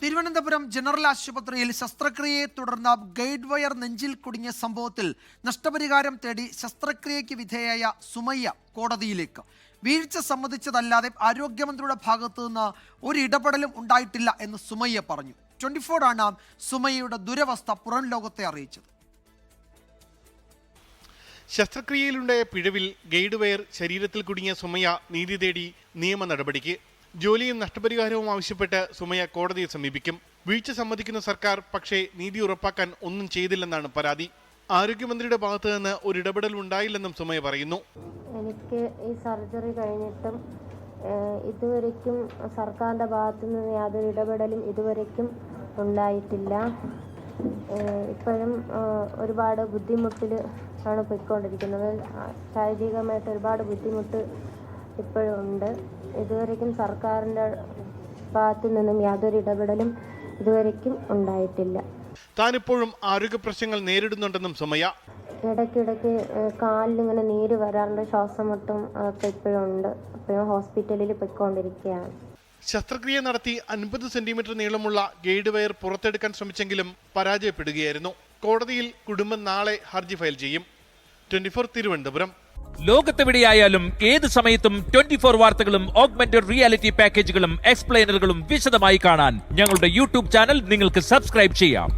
Thiruvananthapuram general ആശുപത്രിയിൽ ശസ്ത്രക്രിയയെ തുടർന്ന് guide wire നെഞ്ചിൽ കുടുങ്ങിയ സംഭവത്തിൽ നഷ്ടപരിഹാരം തേടി ശസ്ത്രക്രിയയ്ക്ക് വിധേയയായ സുമയ്യ കോടതിയിലേക്ക്. വീഴ്ച സമ്മതിച്ചതല്ലാതെ ആരോഗ്യമന്ത്രിയുടെ ഭാഗത്തു നിന്ന് ഒരു ഇടപെടലും ഉണ്ടായിട്ടില്ല എന്ന് സുമയ്യ പറഞ്ഞു. 24 ആണ് സുമയ്യയുടെ ദുരവസ്ഥ പുറം ലോകത്തെ അറിയിച്ചത്. ശസ്ത്രക്രിയയിലുണ്ടായ പിഴവിൽ ഗൈഡ് വയർ ശരീരത്തിൽ കുടുങ്ങിയ സുമയ്യ നീതി തേടി നിയമ നടപടിക്ക്. ജോലിയും നഷ്ടപരിഹാരവും ആവശ്യപ്പെട്ട് സുമയ്യ കോടതിയെ സമീപിക്കും. വീഴ്ച സമ്മതിക്കുന്ന സർക്കാർ പക്ഷേ നീതി ഉറപ്പാക്കാൻ ഒന്നും ചെയ്തില്ലെന്നാണ് പരാതി. ആരോഗ്യമന്ത്രിയുടെ ഭാഗത്തു നിന്ന് ഒരു ഇടപെടൽ ഉണ്ടായില്ലെന്നും സുമയ്യ പറയുന്നു. എനിക്ക് ഈ സർജറി കഴിഞ്ഞിട്ടും ഇതുവരയ്ക്കും സർക്കാരിൻ്റെ ഭാഗത്തു നിന്ന് യാതൊരു ഇടപെടലും ഇതുവരയ്ക്കും ഉണ്ടായിട്ടില്ല. ഇപ്പോഴും ഒരുപാട് ബുദ്ധിമുട്ടിൽ ആണ് പോയിക്കൊണ്ടിരിക്കുന്നത്. ശാരീരികമായിട്ട് ഒരുപാട് ബുദ്ധിമുട്ട് ഇപ്പോഴും ഉണ്ട്. ഇതുവരയ്ക്കും സർക്കാരിൻ്റെ ഭാഗത്തു നിന്നും യാതൊരു ഇടപെടലും ഇതുവരയ്ക്കും ഉണ്ടായിട്ടില്ല. താനിപ്പോഴും ആരോഗ്യ പ്രശ്നങ്ങൾ നേരിടുന്നുണ്ടെന്നും സുമയ്യ. ഇടയ്ക്കിടയ്ക്ക് കാലിലിങ്ങനെ നീര് വരാറുണ്ട്, ശ്വാസം മുട്ടും ഒക്കെ ഇപ്പോഴും ഉണ്ട്. ഇപ്പോഴും ഹോസ്പിറ്റലിൽ പോയിക്കൊണ്ടിരിക്കുകയാണ്. ശസ്ത്രക്രിയ നടത്തി 50 സെന്റിമീറ്റർ നീളമുള്ള ഗൈഡ് വയർ പുറത്തെടുക്കാൻ ശ്രമിച്ചെങ്കിലും പരാജയപ്പെടുകയായിരുന്നു. കോടതിയിൽ കുടുംബം നാളെ ഹർജി ഫയൽ ചെയ്യും. 24 തിരുവനന്തപുരം. ലോകത്തെവിടെയായാലും ഏത് സമയത്തും 24 വാർത്തകളും ഓഗ്മെന്റഡ് റിയാലിറ്റി പാക്കേജുകളും എക്സ്പ്ലെയിനറുകളും വിശദമായി കാണാൻ ഞങ്ങളുടെ യൂട്യൂബ് ചാനൽ നിങ്ങൾക്ക് സബ്സ്ക്രൈബ് ചെയ്യാം.